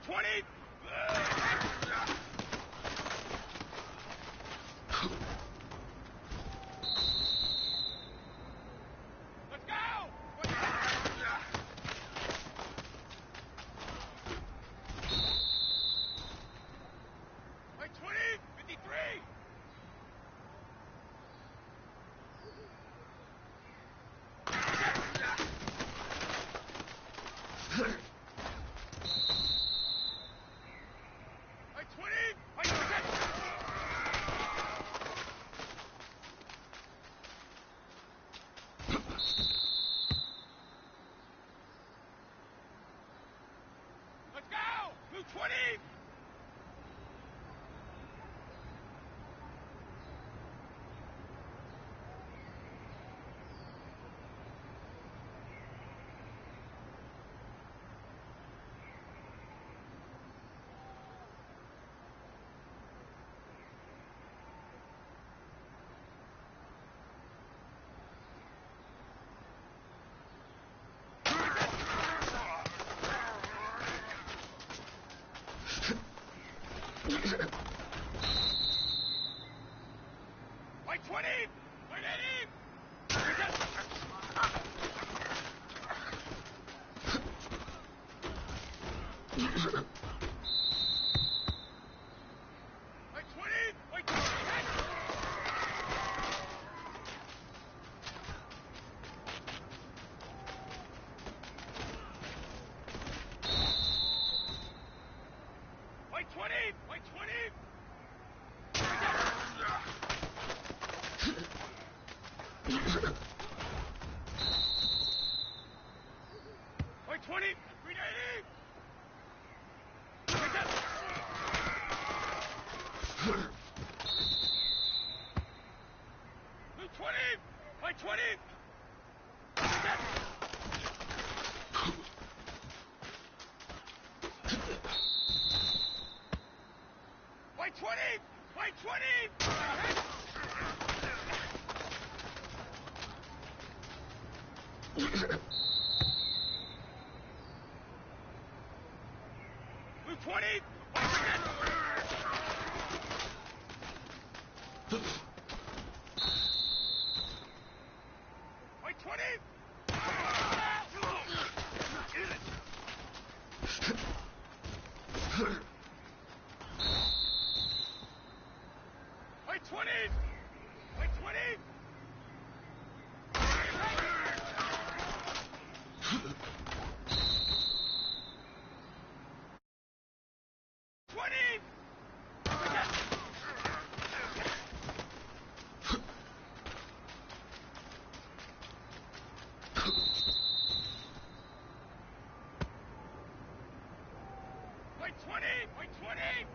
20! Let's go! Like 20! 53! Like 20! Like 6! Let's go! Move 20! Like 20! Like 80! Like 20! Like 20! Like 20! Like 20! Like 20! 380! Like that! Move 20! Like 20! Like that! Like 20! Like 20! Move 20! Like that! Like 20! Like 20! Like 20! 20! Like 20! Like 20!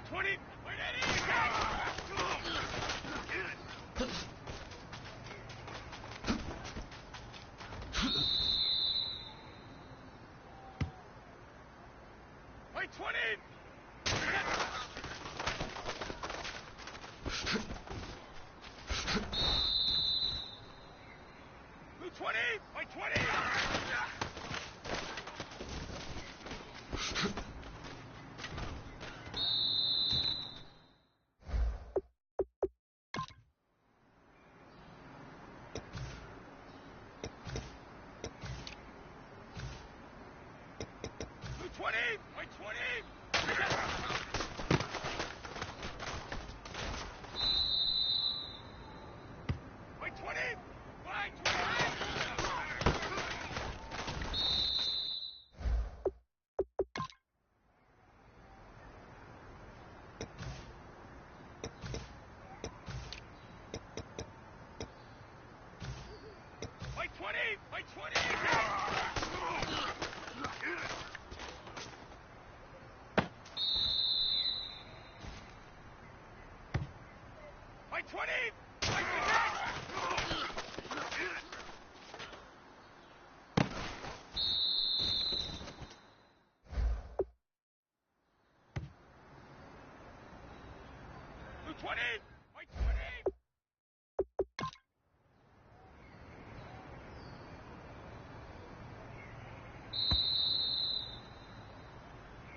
20! Wait, Eddie! Wait, 20! Blue 20! Wait, 20! Blue 20! Wait, 20! Wait, 20! Wait, 20! Wait, 20! Wait, 20! Wait, 20! Wait, 20! Wait, 20!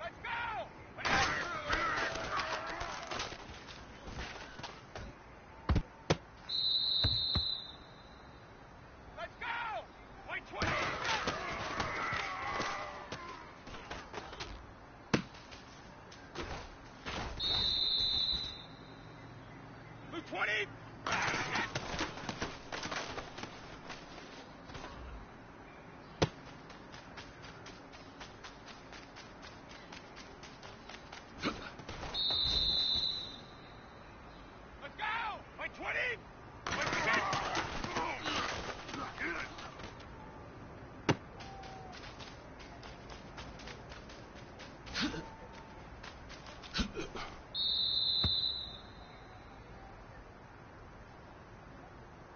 Let's go! Let's go! Wait, 20! Blue 20! Let's go! Wait, 20! Wait, 20!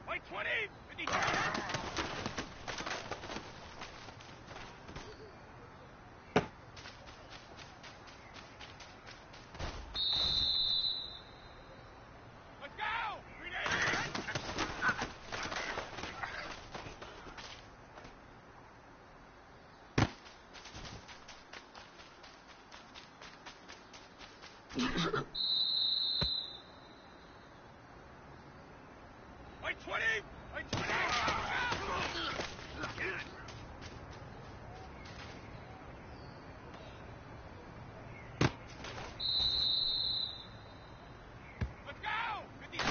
Wait, 20! 53! Let's go! Green 80! Wait, 20! Wait, 20! Let's go! 53!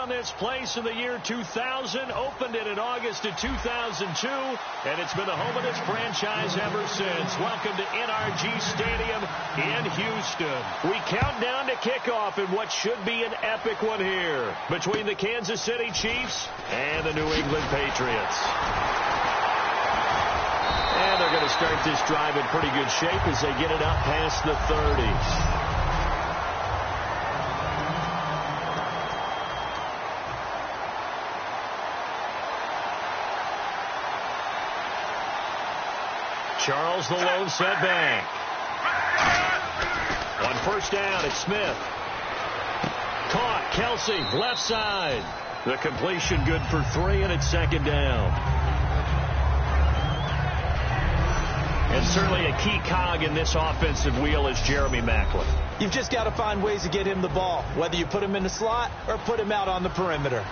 on this place in the year 2000, opened it in August of 2002, and it's been the home of this franchise ever since. Welcome to NRG Stadium in Houston. We count down to kickoff in what should be an epic one here between the Kansas City Chiefs and the New England Patriots. And they're going to start this drive in pretty good shape as they get it up past the 30. Charles, the lone setback. On first down, it's Smith. Caught, Kelsey, left side. The completion good for 3, and it's second down. And certainly a key cog in this offensive wheel is Jeremy Maclin. You've just got to find ways to get him the ball, whether you put him in the slot or put him out on the perimeter.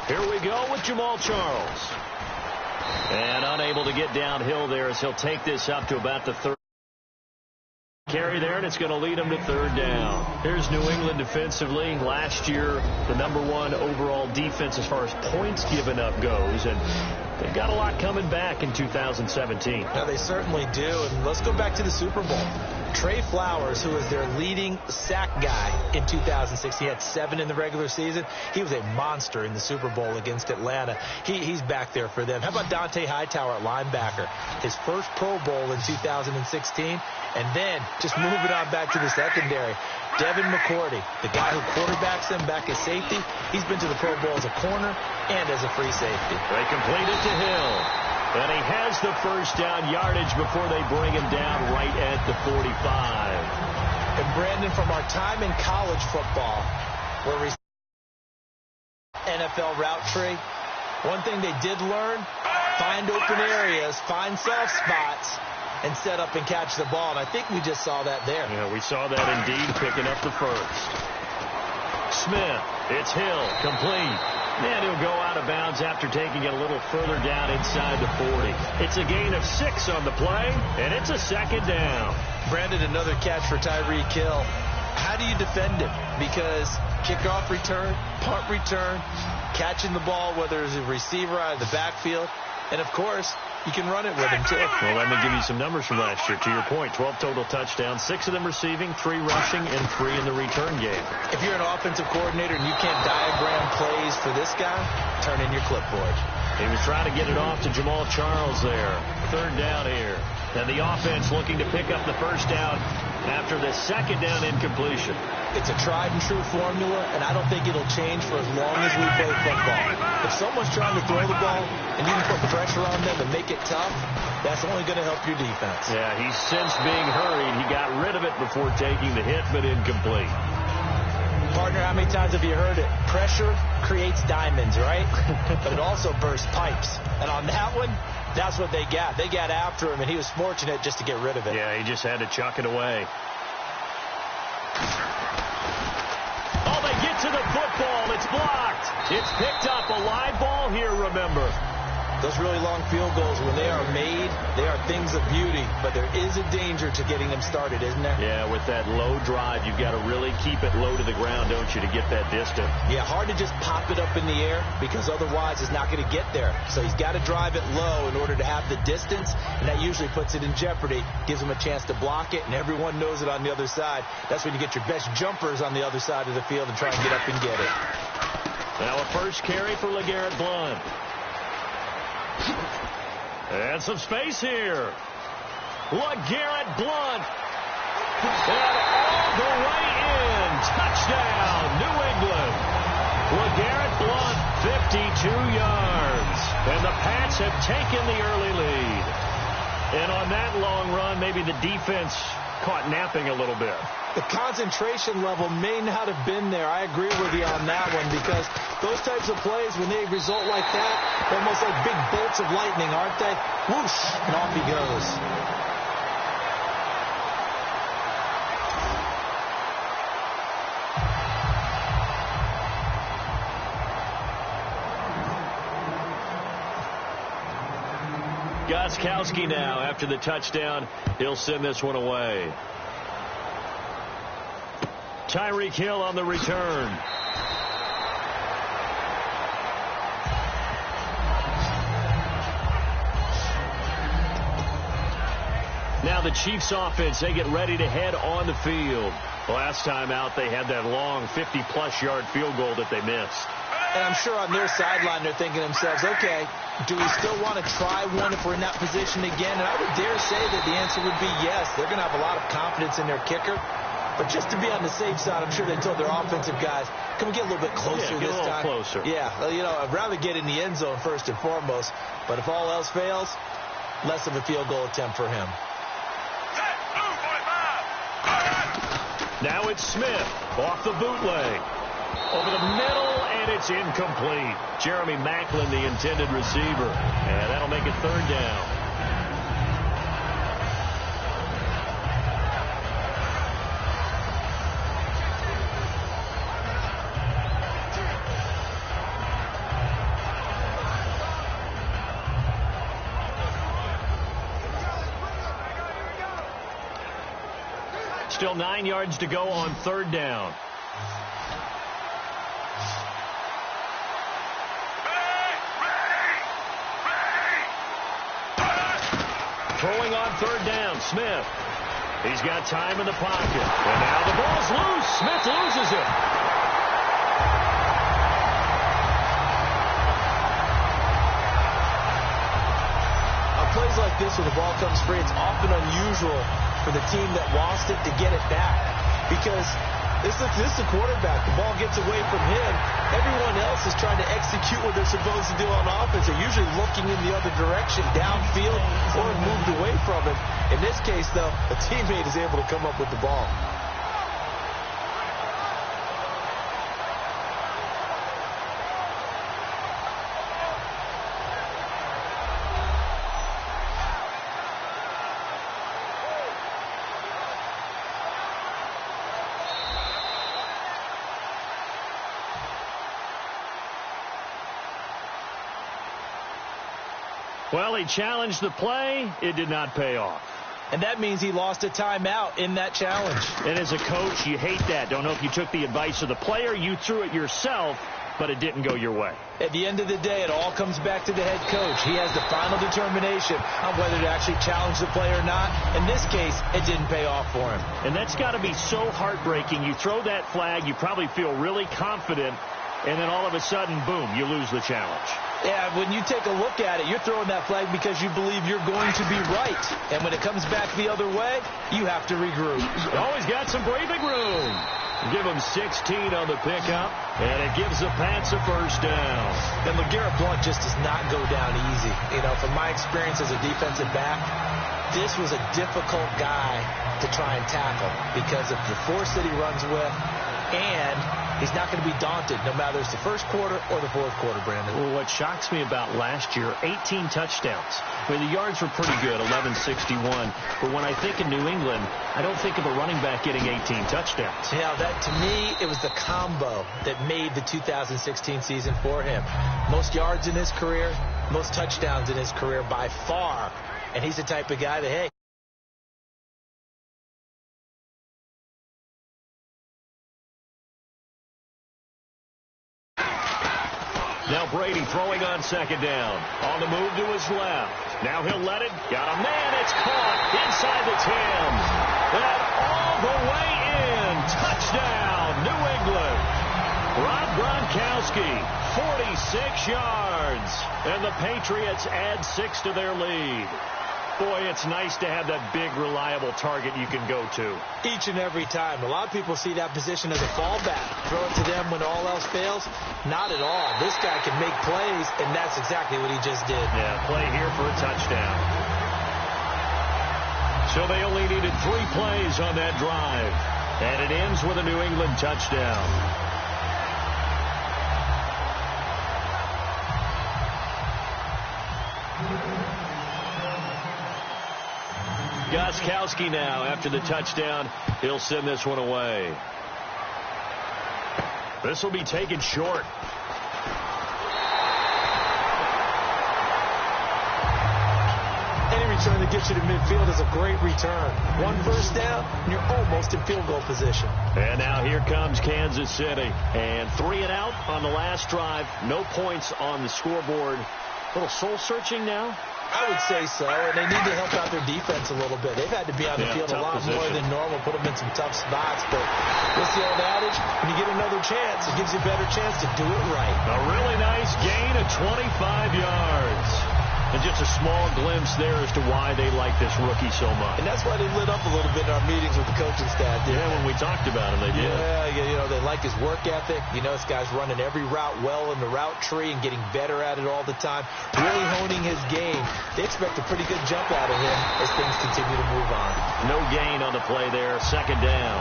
Here we go with Jamal Charles. And unable to get downhill there as he'll take this up to about the 30. Carry there, and it's going to lead him to third down. Here's New England defensively. Last year, the #1 overall defense as far as points given up goes, and they've got a lot coming back in 2017. Now, they certainly do, and let's go back to the Super Bowl. Trey Flowers, who was their leading sack guy in 2006, he had 7 in the regular season. He was a monster in the Super Bowl against Atlanta. He's back there for them. How about Dante Hightower at linebacker? His first Pro Bowl in 2016, and then just moving on back to the secondary. Devin McCourty, the guy who quarterbacks him back as safety, he's been to the Pro Bowl as a corner and as a free safety. They complete it to Hill. And he has the first down yardage before they bring him down right at the 45. And Brandon, from our time in college football, where we NFL route tree, one thing they did learn, find open areas, find soft spots, and set up and catch the ball. And I think we just saw that there. Yeah, we saw that indeed, picking up the first. Smith, it's Hill, complete. And he'll go out of bounds after taking it a little further down inside the 40. It's a gain of 6 on the play, and it's a second down. Brandon, another catch for Tyreek Hill. How do you defend him? Because kickoff return, punt return, catching the ball, whether it's a receiver out of the backfield, and, of course, you can run it with him, too. Well, let me give you some numbers from last year. To your point, 12 total touchdowns, 6 of them receiving, 3 rushing, and 3 in the return game. If you're an offensive coordinator and you can't diagram plays for this guy, turn in your clipboard. He was trying to get it off to Jamal Charles there. Third down here. And the offense looking to pick up the first down after the second down incompletion. It's a tried and true formula, and I don't think it'll change for as long as we play football. If someone's trying to throw the ball and you can put pressure on them and make it tough, that's only going to help your defense. Yeah, he's since being hurried. He got rid of it before taking the hit, but incomplete. Partner, how many times have you heard it? Pressure creates diamonds, right? But it also bursts pipes. And on that one, that's what they got. They got after him, and he was fortunate just to get rid of it. Yeah, he just had to chuck it away. Oh, they get to the football. It's blocked. It's picked up. A live ball here, remember. Those really long field goals, when they are made, they are things of beauty. But there is a danger to getting them started, isn't there? Yeah, with that low drive, you've got to really keep it low to the ground, don't you, to get that distance. Yeah, hard to just pop it up in the air because otherwise it's not going to get there. So he's got to drive it low in order to have the distance, and that usually puts it in jeopardy, gives him a chance to block it, and everyone knows it on the other side. That's when you get your best jumpers on the other side of the field and try and get up and get it. Now a first carry for LeGarrette Blount. And some space here. LeGarrette Blount. And all the way in. Touchdown, New England. LeGarrette Blount, 52 yards. And the Pats have taken the early lead. And on that long run, maybe the defense caught napping a little bit. The concentration level may not have been there. I agree with you on that one because those types of plays, when they result like that, they're almost like big bolts of lightning, aren't they? Whoosh, and off he goes. Gostkowski now, after the touchdown, he'll send this one away. Tyreek Hill on the return. Now the Chiefs offense, they get ready to head on the field. Last time out, they had that long 50-plus yard field goal that they missed. And I'm sure on their sideline, they're thinking to themselves, okay, do we still want to try one if we're in that position again? And I would dare say that the answer would be yes. They're going to have a lot of confidence in their kicker. But just to be on the safe side, I'm sure they told their offensive guys, can we get a little bit closer this time? Closer. Yeah, you know, I'd rather get in the end zone first and foremost. But if all else fails, less of a field goal attempt for him. Now it's Smith off the bootleg. Over the middle, and it's incomplete. Jeremy Maclin, the intended receiver. And that'll make it third down. Still 9 yards to go on third down. Throwing on third down, Smith. He's got time in the pocket. And now the ball's loose. Smith loses it. On plays like this where the ball comes free, it's often unusual for the team that lost it to get it back. Because this is the quarterback. The ball gets away from him. Everyone else is trying to execute what they're supposed to do on offense. They're usually looking in the other direction, downfield, or moved away from him. In this case, though, a teammate is able to come up with the ball. Well, he challenged the play. It did not pay off. And that means he lost a timeout in that challenge. And as a coach, you hate that. Don't know if you took the advice of the player. You threw it yourself, but it didn't go your way. At the end of the day, it all comes back to the head coach. He has the final determination on whether to actually challenge the play or not. In this case, it didn't pay off for him. And that's got to be so heartbreaking. You throw that flag, you probably feel really confident, and then all of a sudden, boom, you lose the challenge. Yeah, when you take a look at it, you're throwing that flag because you believe you're going to be right. And when it comes back the other way, you have to regroup. Always got some breathing room. Give him 16 on the pickup, and it gives the Pats a first down. And LeGarrette Blount just does not go down easy. You know, from my experience as a defensive back, this was a difficult guy to try and tackle because of the force that he runs with, and he's not going to be daunted no matter it's the first quarter or the fourth quarter, Brandon. Well, what shocks me about last year, 18 touchdowns. I mean, the yards were pretty good, 1161. But when I think of New England, I don't think of a running back getting 18 touchdowns. Yeah, that to me, it was the combo that made the 2016 season for him. Most yards in his career, most touchdowns in his career by far. And he's the type of guy that, hey, now Brady throwing on second down. On the move to his left. Now he'll let it. Got a man. It's caught inside the 10. And all the way in. Touchdown, New England. Rob Gronkowski, 46 yards. And the Patriots add 6 to their lead. Boy, it's nice to have that big, reliable target you can go to. Each and every time. A lot of people see that position as a fallback. Throw it to them when all else fails. Not at all. This guy can make plays, and that's exactly what he just did. Yeah, play here for a touchdown. So they only needed 3 plays on that drive. And it ends with a New England touchdown. Gostkowski now, after the touchdown, he'll send this one away. This will be taken short. touchdown that gets you to midfield is a great return. One first down, and you're almost in field goal position. And now here comes Kansas City. And 3 and out on the last drive. No points on the scoreboard. A little soul-searching now? I would say so, and they need to help out their defense a little bit. They've had to be on the field a lot more than normal, put them in some tough spots. But what's the old adage? When you get another chance, it gives you a better chance to do it right. A really nice gain of 25 yards. And just a small glimpse there as to why they like this rookie so much. And that's why they lit up a little bit in our meetings with the coaching staff. Yeah, when we talked about him, they did. Yeah, they like his work ethic. This guy's running every route well in the route tree and getting better at it all the time, really honing his game. They expect a pretty good jump out of him as things continue to move on. No gain on the play there, second down.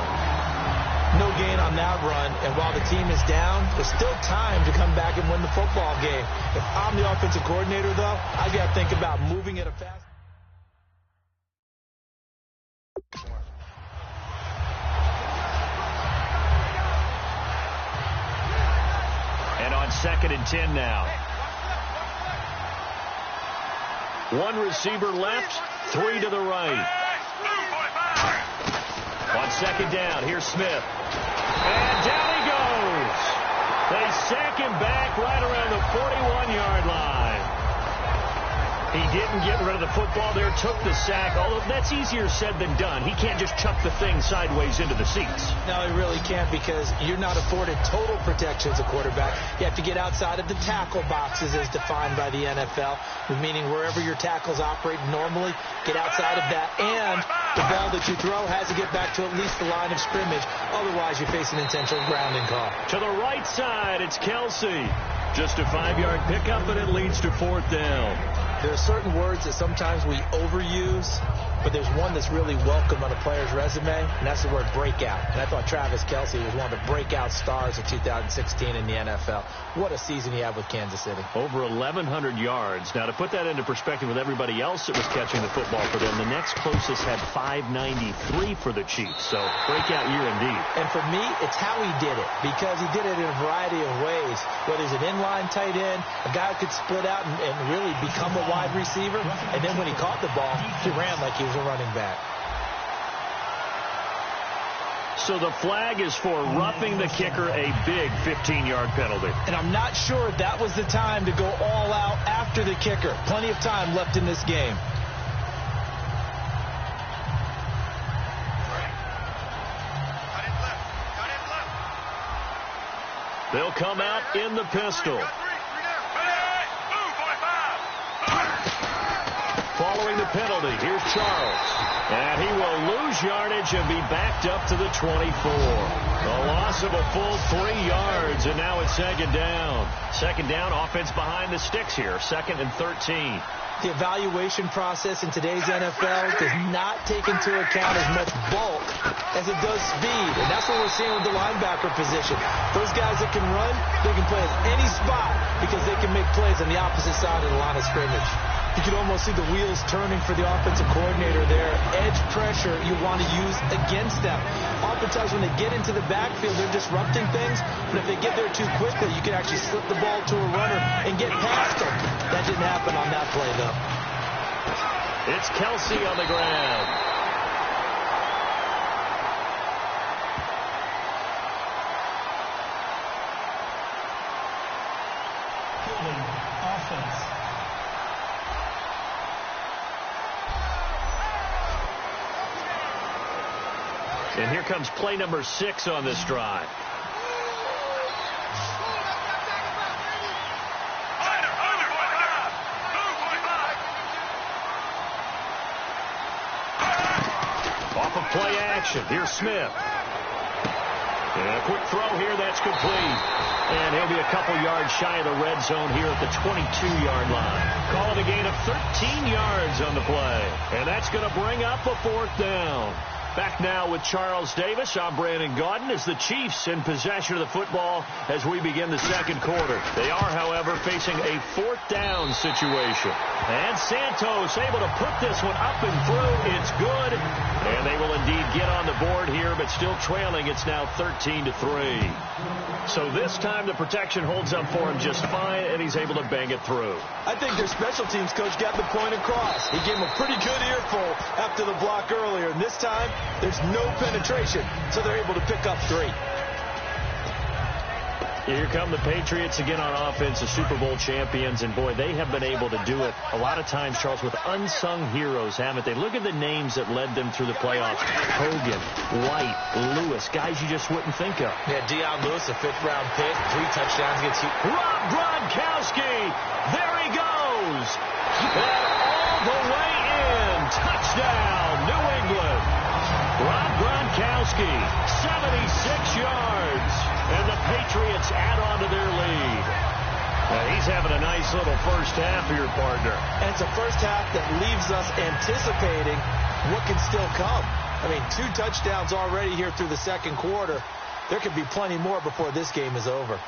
No gain on that run, and while the team is down, there's still time to come back and win the football game. If I'm the offensive coordinator, though, I got to think about moving at a fast. And on 2nd and 10 now. One receiver left, 3 to the right. On 2nd down, here's Smith. And down he goes. They sack him back right around the 41-yard line. He didn't get rid of the football there, took the sack, although that's easier said than done. He can't just chuck the thing sideways into the seats. No, he really can't, because you're not afforded total protection as a quarterback. You have to get outside of the tackle boxes as defined by the NFL, meaning wherever your tackles operate normally, get outside of that. And the ball that you throw has to get back to at least the line of scrimmage. Otherwise, you're facing intentional grounding call. To the right side, it's Kelsey. Just a 5-yard pickup, and it leads to 4th down. There are certain words that sometimes we overuse, but there's one that's really welcome on a player's resume, and that's the word breakout. And I thought Travis Kelce was one of the breakout stars of 2016 in the NFL. What a season he had with Kansas City. Over 1,100 yards. Now, to put that into perspective with everybody else that was catching the football for them, the next closest had 593 for the Chiefs. So, breakout year indeed. And for me, it's how he did it, because he did it in a variety of ways. Whether he's an inline tight end, a guy who could split out and really become a wide receiver, and then when he caught the ball, he ran like he was a running back. So the flag is for roughing the kicker, a big 15-yard penalty. And I'm not sure that was the time to go all out after the kicker. Plenty of time left in this game. They'll come out in the pistol. Following the penalty, here's Charles. And he will lose yardage and be backed up to the 24. A loss of a full 3 yards, and now it's 2nd down. 2nd down, offense behind the sticks here, 2nd and 13. The evaluation process in today's NFL does not take into account as much bulk as it does speed. And that's what we're seeing with the linebacker position. Those guys that can run, they can play at any spot because they can make plays on the opposite side of the line of scrimmage. You can almost see the wheels turning for the offensive coordinator there. Edge pressure you want to use against them. Oftentimes when they get into the backfield, they're disrupting things. But if they get there too quickly, you can actually slip the ball to a runner and get past them. That didn't happen on that play, though. It's Kelsey on the ground. Offense. And here comes play number 6 on this drive. Off of play action. Here's Smith. And a quick throw here. That's complete. And he'll be a couple yards shy of the red zone here at the 22-yard line. Call it a gain of 13 yards on the play. And that's going to bring up a 4th down. Back now with Charles Davis. I'm Brandon Gaudin as the Chiefs in possession of the football as we begin the second quarter. They are, however, facing a fourth down situation. And Santos able to put this one up and through. It's good. And they will indeed get on the board here, but still trailing. It's now 13-3. So this time the protection holds up for him just fine, and he's able to bang it through. I think their special teams coach got the point across. He gave him a pretty good earful after the block earlier. And this time, there's no penetration, so they're able to pick up 3. Here come the Patriots again on offense, the Super Bowl champions, and boy, they have been able to do it a lot of times, Charles, with unsung heroes, haven't they? Look at the names that led them through the playoffs. Hogan, White, Lewis, guys you just wouldn't think of. Yeah, Deion Lewis, a 5th-round pick, 3 touchdowns against you. Rob Gronkowski, there he goes, and all the way in, touchdown, New England. Rob Gronkowski, 76 yards. And the Patriots add on to their lead. He's having a nice little first half here, partner. And it's a first half that leaves us anticipating what can still come. I mean, 2 touchdowns already here through the second quarter. There could be plenty more before this game is over.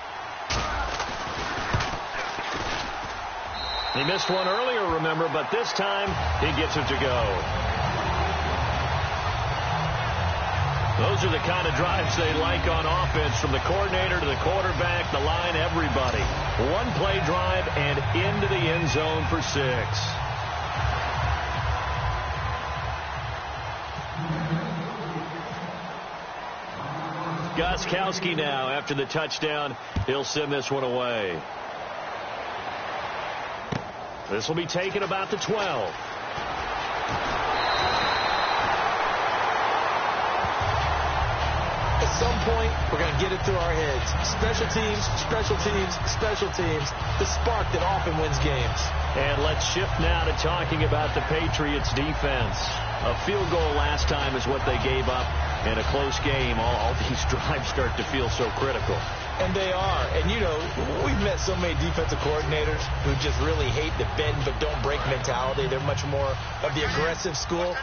He missed one earlier, remember, but this time he gets it to go. Those are the kind of drives they like on offense, from the coordinator to the quarterback, the line, everybody. One play drive and into the end zone for 6. Gostkowski now, after the touchdown, he'll send this one away. This will be taken about the 12. At some point, we're going to get it through our heads. Special teams, special teams, special teams. The spark that often wins games. And let's shift now to talking about the Patriots defense. A field goal last time is what they gave up. In a close game, all these drives start to feel so critical. And they are. And, you know, we've met so many defensive coordinators who just really hate the bend but don't break mentality. They're much more of the aggressive school.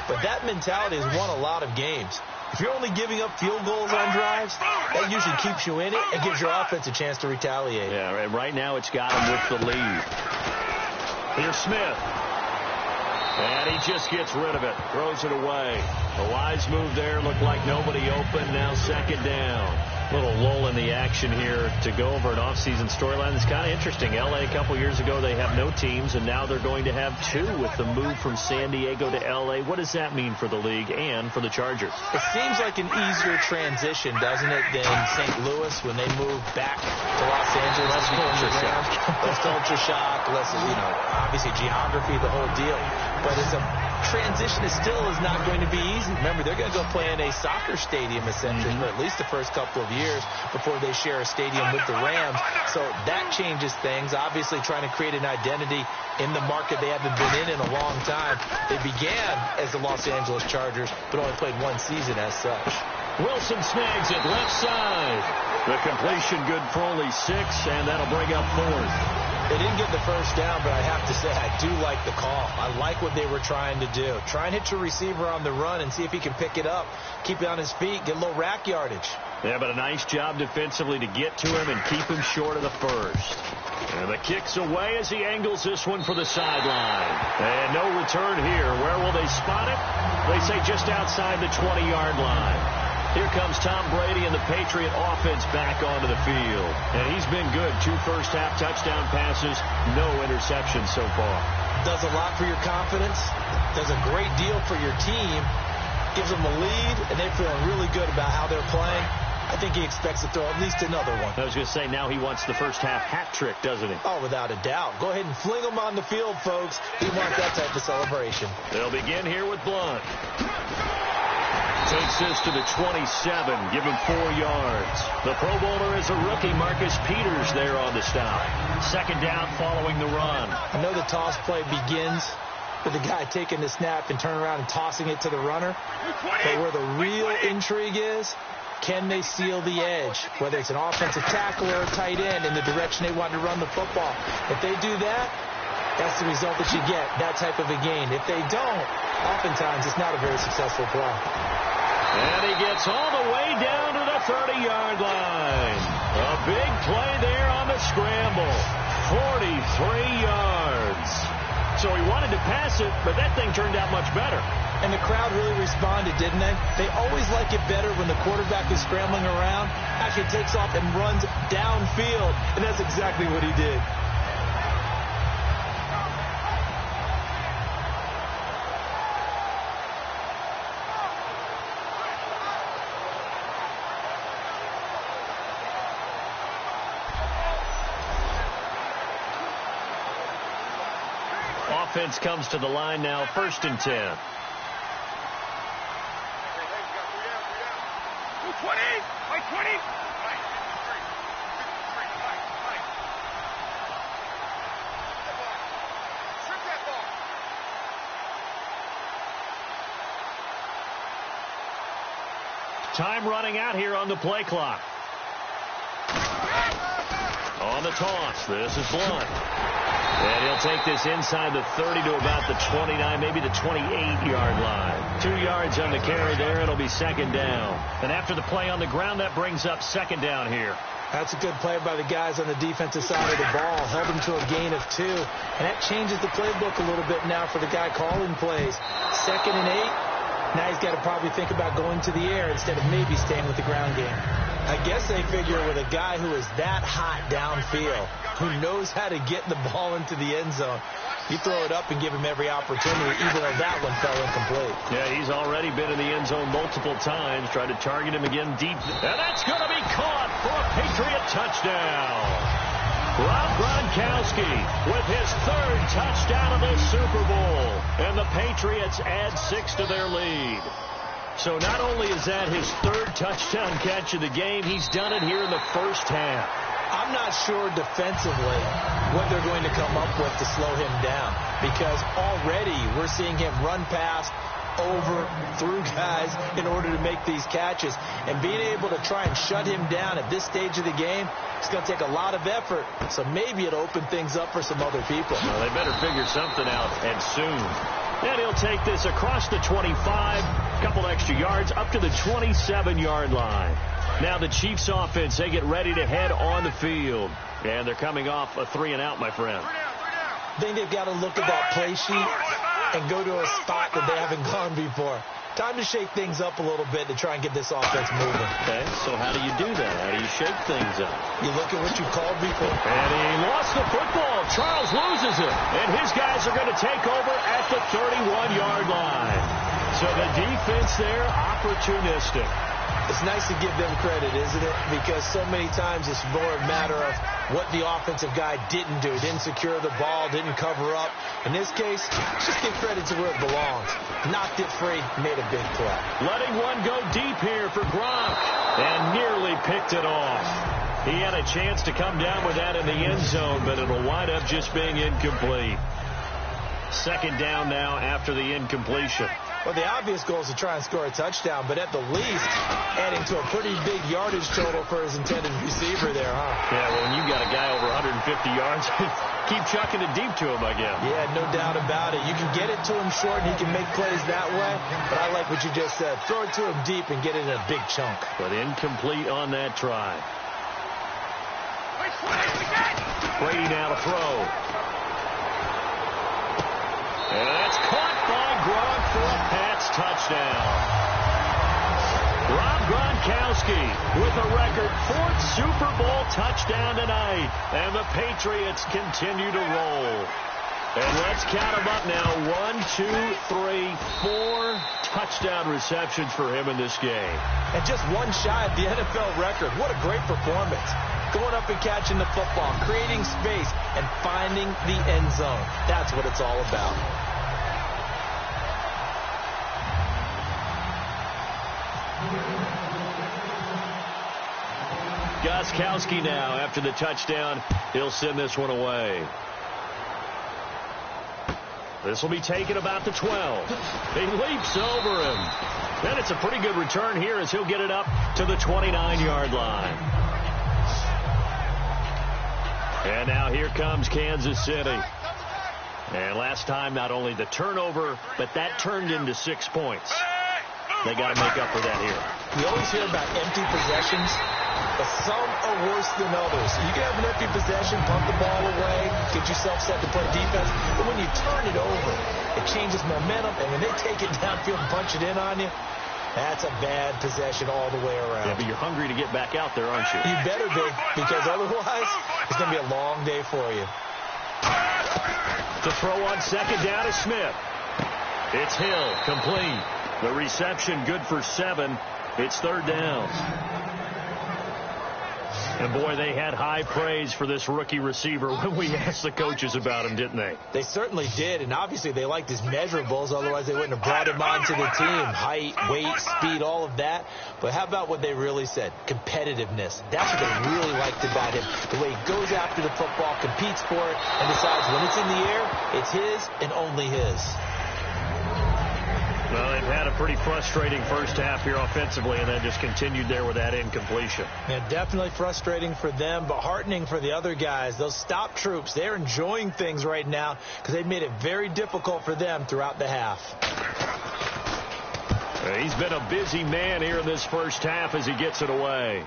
But that mentality has won a lot of games. If you're only giving up field goals on drives, that usually keeps you in it and gives your offense a chance to retaliate. Yeah, and right now it's got him with the lead. Here's Smith. And he just gets rid of it, throws it away. A wise move there, looked like nobody open, now second down. Little lull in the action here to go over an offseason storyline that's kind of interesting. L.A. a couple years ago, they have no teams, and now they're going to have 2 with the move from San Diego to L.A. What does that mean for the league and for the Chargers? It seems like an easier transition, doesn't it, than St. Louis when they moved back to Los Angeles. Less culture shock. Less culture shock, less, you know, obviously geography, the whole deal. But it's a transition that still is not going to be easy. Remember, they're going to go play in a soccer stadium, essentially, for at least the first couple of years before they share a stadium with the Rams. So that changes things. Obviously, trying to create an identity in the market they haven't been in a long time. They began as the Los Angeles Chargers, but only played 1 season as such. Wilson snags it left side. The completion good for only 6, and that'll bring up 4th. They didn't get the first down, but I have to say I do like the call. I like what they were trying to do. Try and hit your receiver on the run and see if he can pick it up, keep it on his feet, get a little rack yardage. Yeah, but a nice job defensively to get to him and keep him short of the first. And the kick's away as he angles this one for the sideline. And no return here. Where will they spot it? They say just outside the 20-yard line. Here comes Tom Brady and the Patriot offense back onto the field. And he's been good. 2 first-half touchdown passes, no interceptions so far. Does a lot for your confidence. Does a great deal for your team. Gives them a lead, and they're feeling really good about how they're playing. I think he expects to throw at least another one. I was going to say, now he wants the first-half hat trick, doesn't he? Oh, without a doubt. Go ahead and fling him on the field, folks. He wants that type of celebration. They'll begin here with Blunt. Takes this to the 27, give him 4 yards. The Pro Bowler is a rookie, Marcus Peters, there on the stop. Second down following the run. I know the toss play begins with the guy taking the snap and turning around and tossing it to the runner. But where the real intrigue is, can they seal the edge? Whether it's an offensive tackle or a tight end in the direction they want to run the football. If they do that, That's the result that you get, that type of a gain. If they don't, oftentimes it's not a very successful play. And he gets all the way down to the 30-yard line. A big play there on the scramble. 43 yards. So he wanted to pass it, but that thing turned out much better. And the crowd really responded, didn't they? They always like it better when the quarterback is scrambling around, actually takes off and runs downfield. And that's exactly what he did. Offense comes to the line now, 1st and 10. 220! By 20! Time running out here on the play clock. On the toss, this is Blunt. And he'll take this inside the 30 to about the 29, maybe the 28-yard line. 2 yards on the carry there. It'll be 2nd down. And after the play on the ground, that brings up 2nd down here. That's a good play by the guys on the defensive side of the ball. Held them to a gain of 2. And that changes the playbook a little bit now for the guy calling plays. 2nd and 8. Now he's got to probably think about going to the air instead of maybe staying with the ground game. I guess they figure with a guy who is that hot downfield, who knows how to get the ball into the end zone, you throw it up and give him every opportunity, even though that one fell incomplete. Yeah, he's already been in the end zone multiple times. Tried to target him again deep. And that's going to be caught for a Patriot touchdown. Rob Gronkowski with his 3rd touchdown of the Super Bowl. And the Patriots add 6 to their lead. So not only is that his 3rd touchdown catch of the game, he's done it here in the first half. I'm not sure defensively what they're going to come up with to slow him down, because already we're seeing him run past, over, through guys in order to make these catches. And being able to try and shut him down at this stage of the game, it's going to take a lot of effort. So maybe it'll open things up for some other people. Well, they better figure something out, and soon. And he'll take this across the 25, a couple extra yards, up to the 27-yard line. Now the Chiefs offense, they get ready to head on the field. And they're coming off a 3-and-out, my friend. I think they've got to look at that play sheet and go to a spot that they haven't gone before. Time to shake things up a little bit to try and get this offense moving. Okay, so how do you do that? How do you shake things up? You look at what you called before. And he lost the football. Charles loses it. And his guys are going to take over at the 31-yard line. So the defense there, opportunistic. It's nice to give them credit, isn't it? Because so many times it's more a matter of what the offensive guy didn't do. Didn't secure the ball, didn't cover up. In this case, just give credit to where it belongs. Knocked it free, made a big play. Letting one go deep here for Gronk. And nearly picked it off. He had a chance to come down with that in the end zone, but it'll wind up just being incomplete. 2nd down now after the incompletion. Well, the obvious goal is to try and score a touchdown, but at the least, adding to a pretty big yardage total for his intended receiver there, huh? Yeah, well, when you've got a guy over 150 yards, keep chucking it deep to him, I guess. Yeah, no doubt about it. You can get it to him short, and he can make plays that way, but I like what you just said. Throw it to him deep and get it in a big chunk. But incomplete on that try. Brady now to throw. And that's caught by Gronk for a Pats touchdown. Rob Gronkowski with a record 4th Super Bowl touchdown tonight. And the Patriots continue to roll. And let's count them up now. 1, 2, 3, 4 touchdown receptions for him in this game. And just one shy of the NFL record. What a great performance. Going up and catching the football, creating space, and finding the end zone. That's what it's all about. Gostkowski now, after the touchdown, he'll send this one away. This will be taken about the 12. He leaps over him. And it's a pretty good return here as he'll get it up to the 29-yard line. And now here comes Kansas City. And last time, not only the turnover, but that turned into 6 points. They got to make up for that here. We always hear about empty possessions, but some are worse than others. You can have an empty possession, punt the ball away, get yourself set to play defense, but when you turn it over, it changes momentum, and when they take it downfield and punch it in on you, that's a bad possession all the way around. Yeah, but you're hungry to get back out there, aren't you? You better be, because otherwise, it's going to be a long day for you. To throw on second down is Smith. It's Hill, complete. The reception good for 7. It's third down. And, boy, they had high praise for this rookie receiver when we asked the coaches about him, didn't they? They certainly did, and obviously they liked his measurables. Otherwise, they wouldn't have brought him onto the team. Height, weight, speed, all of that. But how about what they really said? Competitiveness. That's what they really liked about him. The way he goes after the football, competes for it, and decides when it's in the air, it's his and only his. Well, they've had a pretty frustrating first half here offensively, and then just continued there with that incompletion. Yeah, definitely frustrating for them, but heartening for the other guys. Those stop troops, they're enjoying things right now because they've made it very difficult for them throughout the half. He's been a busy man here in this first half as he gets it away.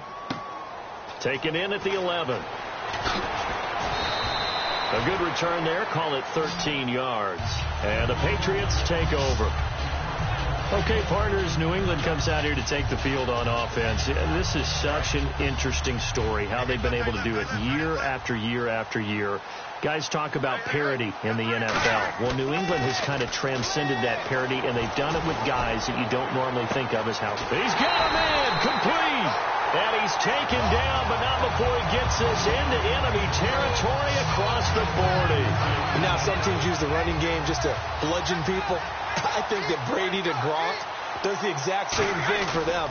Taken in at the 11. A good return there. Call it 13 yards. And the Patriots take over. Okay, partners, New England comes out here to take the field on offense. This is such an interesting story, how they've been able to do it year after year after year. Guys talk about parity in the NFL. Well, New England has kind of transcended that parity, and they've done it with guys that you don't normally think of as house. He's got a man, complete! And he's taken down, but not before he gets us into enemy territory across the 40. Now, some teams use the running game just to bludgeon people. I think that Brady to Gronk does the exact same thing for them.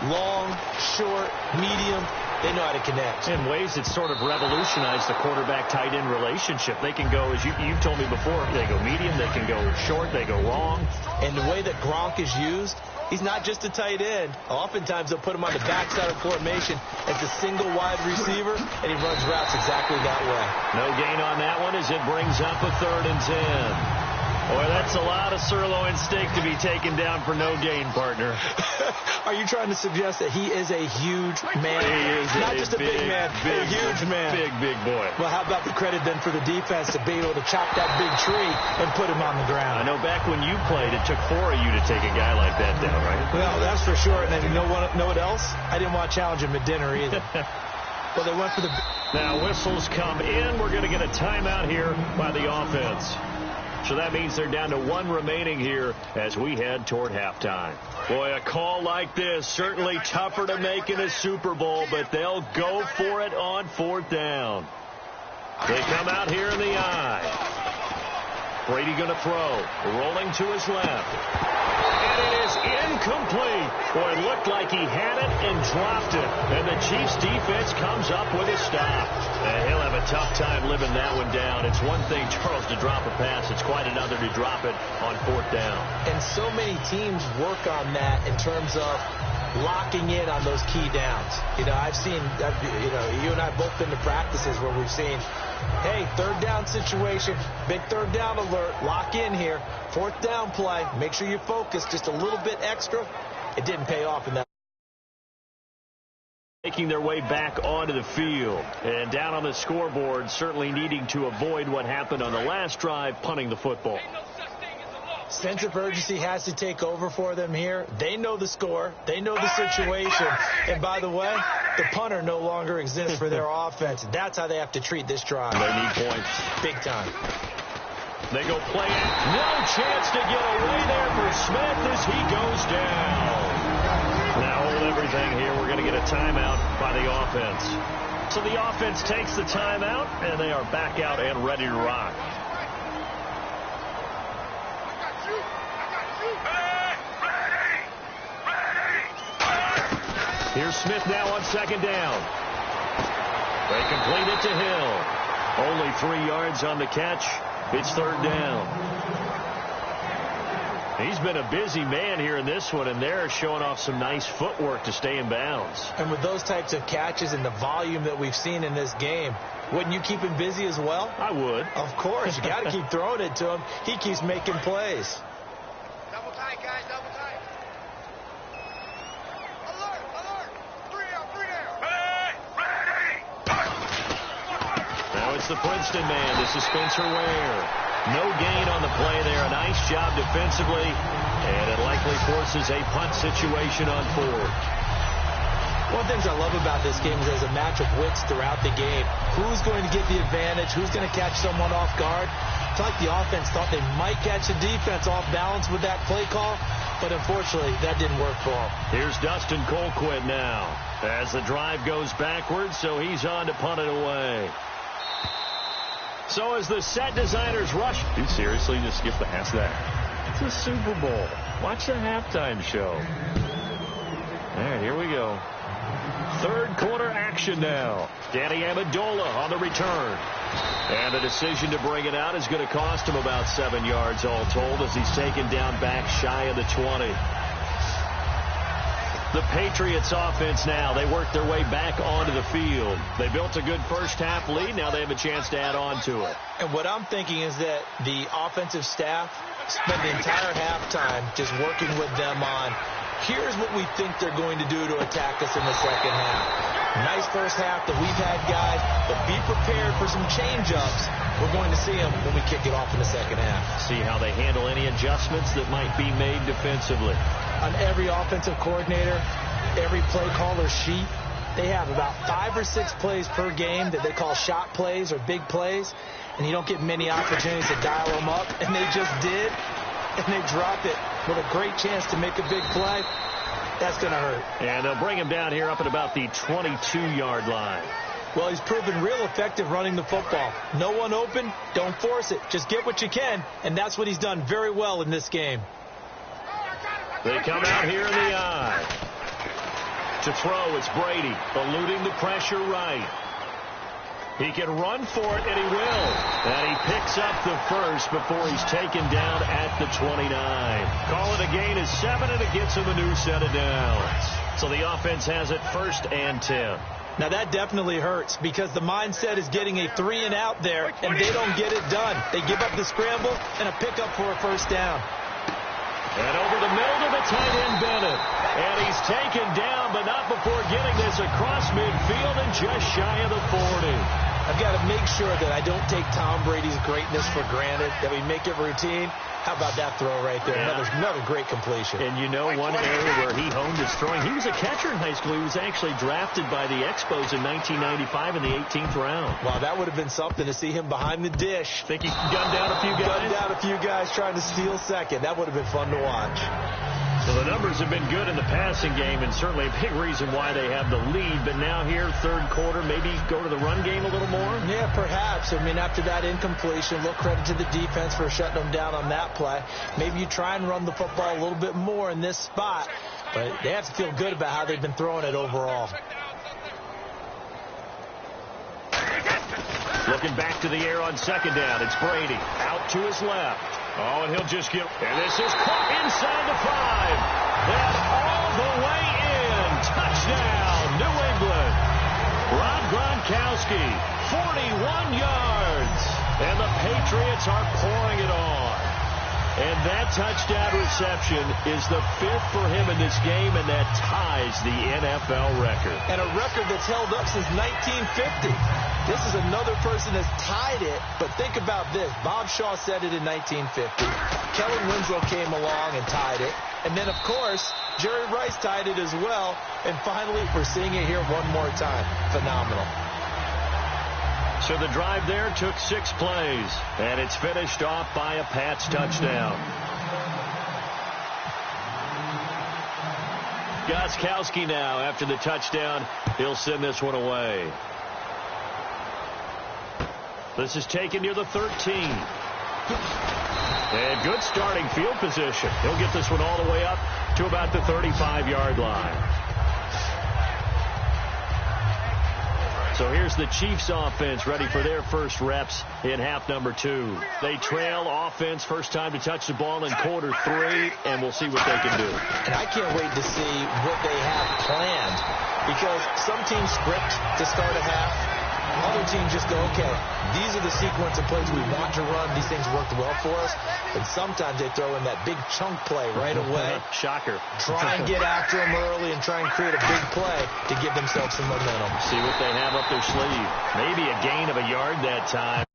Long, short, medium, they know how to connect. In ways that sort of revolutionized the quarterback-tight end relationship. They can go, as you've told me before, they go medium, they can go short, they go long. And the way that Gronk is used, he's not just a tight end. Oftentimes they'll put him on the backside of formation as a single wide receiver, and he runs routes exactly that way. No gain on that one as it brings up a 3rd and 10. Boy, that's a lot of sirloin steak to be taken down for no gain, partner. Are you trying to suggest that he is a huge man? He is not just a big man, a huge man. Big boy. Well, how about the credit then for the defense to be able to chop that big tree and put him on the ground? I know back when you played, it took 4 of you to take a guy like that down, right? Well, that's for sure. And then you know what else? I didn't want to challenge him at dinner either. Well, they went for the... Now, whistles come in. We're going to get a timeout here by the offense. So that means they're down to 1 remaining here as we head toward halftime. Boy, a call like this, certainly tougher to make in a Super Bowl, but they'll go for it on 4th down. They come out here in the eye. Brady going to throw, rolling to his left. And it is incomplete. Boy, it looked like he had it and dropped it. And the Chiefs defense comes up with a stop. And he'll have a tough time living that one down. It's one thing, Charles, to drop a pass. It's quite another to drop it on 4th down. And so many teams work on that in terms of locking in on those key downs. You know, I've seen, you and I have both been to practices where we've seen, hey, 3rd down situation, big 3rd down alert, lock in here, 4th down play, make sure you focus just a little bit extra. It didn't pay off in that. Making their way back onto the field. And down on the scoreboard, certainly needing to avoid what happened on the last drive, punting the football. Sense of urgency has to take over for them here. They know the score. They know the situation. And by the way, the punter no longer exists for their offense. That's how they have to treat this drive. They need points. Big time. They go play it. No chance to get away there for Smith as he goes down. Now hold everything here. We're going to get a timeout by the offense. So the offense takes the timeout, and they are back out and ready to rock. Here's Smith now on 2nd down. They complete it to Hill. Only 3 yards on the catch. It's 3rd down. He's been a busy man here in this one, and they're showing off some nice footwork to stay in bounds. And with those types of catches and the volume that we've seen in this game, wouldn't you keep him busy as well? I would. Of course. You got to keep throwing it to him. He keeps making plays. Double tight, guys. Double tight. Alert! Alert! 3 out, 3 out. Ready! Ready! Now it's the Princeton man. This is Spencer Ware. No gain on the play there. A nice job defensively, and it likely forces a punt situation on 4th. One of the things I love about this game is there's a match of wits throughout the game. Who's going to get the advantage? Who's going to catch someone off guard? It's like the offense thought they might catch the defense off balance with that play call, but unfortunately, that didn't work for them. Here's Dustin Colquitt now as the drive goes backwards, so he's on to punt it away. So as the set designers rush. You seriously just skip past that? It's a Super Bowl. Watch the halftime show. All right, here we go. 3rd quarter action now. Danny Amendola on the return. And the decision to bring it out is going to cost him about 7 yards all told as he's taken down back shy of the 20. The Patriots offense now. They work their way back onto the field. They built a good first-half lead. Now they have a chance to add on to it. And what I'm thinking is that the offensive staff spent the entire halftime just working with them on, here's what we think they're going to do to attack us in the second half. Nice first half that we've had, guys, but be prepared for some change-ups. We're going to see them when we kick it off in the second half. See how they handle any adjustments that might be made defensively. On every offensive coordinator, every play caller sheet, they have about 5 or 6 plays per game that they call shot plays or big plays, and you don't get many opportunities to dial them up, and they just did, and they dropped it with a great chance to make a big play. That's going to hurt. And they'll bring him down here up at about the 22-yard line. Well, he's proven real effective running the football. No one open, don't force it. Just get what you can, and that's what he's done very well in this game. They come out here in the eye. To throw, it's Brady, eluding the pressure right. He can run for it, and he will. And he picks up the first before he's taken down at the 29. Call it a gain of 7, and it gets him a new set of downs. So the offense has it 1st and 10. Now, that definitely hurts because the mindset is getting a 3 and out there, and they don't get it done. They give up the scramble and a pickup for a first down. And over the middle to the tight end, Bennett. And he's taken down, but not before getting this across midfield and just shy of the 40. I've got to make sure that I don't take Tom Brady's greatness for granted, that we make it routine. How about that throw right there? Yeah. Another great completion. And you know one area where he honed his throwing, he was a catcher in high school. He was actually drafted by the Expos in 1995 in the 18th round. Wow, that would have been something to see him behind the dish. Think he gunned down a few guys? Gunned down a few guys trying to steal second. That would have been fun to watch. So the numbers have been good in the passing game, and certainly a big reason why they have the lead. But now here, 3rd quarter, maybe go to the run game a little more? Yeah, perhaps. I mean, after that incompletion, a little credit to the defense for shutting them down on that play. Maybe you try and run the football a little bit more in this spot. But they have to feel good about how they've been throwing it overall. Looking back to the air on 2nd down. It's Brady out to his left. Oh, and he'll just get... And this is caught inside the 5. And all the way in. Touchdown, New England. Rob Gronkowski, 41 yards. And the Patriots are pouring it on. And that touchdown reception is the 5th for him in this game, and that ties the NFL record. And a record that's held up since 1950. This is another person that's tied it, but think about this. Bob Shaw said it in 1950. Kellen Winslow came along and tied it. And then, of course, Jerry Rice tied it as well. And finally, we're seeing it here one more time. Phenomenal. So the drive there took 6 plays, and it's finished off by a Pats touchdown. Gostkowski now, after the touchdown, he'll send this one away. This is taken near the 13. And good starting field position. He'll get this one all the way up to about the 35-yard line. So here's the Chiefs offense ready for their first reps in half number 2. They trail offense first time to touch the ball in quarter 3, and we'll see what they can do. And I can't wait to see what they have planned, because some teams script to start a half. Other teams just go, okay, these are the sequence of plays we want to run. These things worked well for us. And sometimes they throw in that big chunk play right away. Shocker. Try and get after them early and try and create a big play to give themselves some momentum. See what they have up their sleeve. Maybe a gain of a yard that time.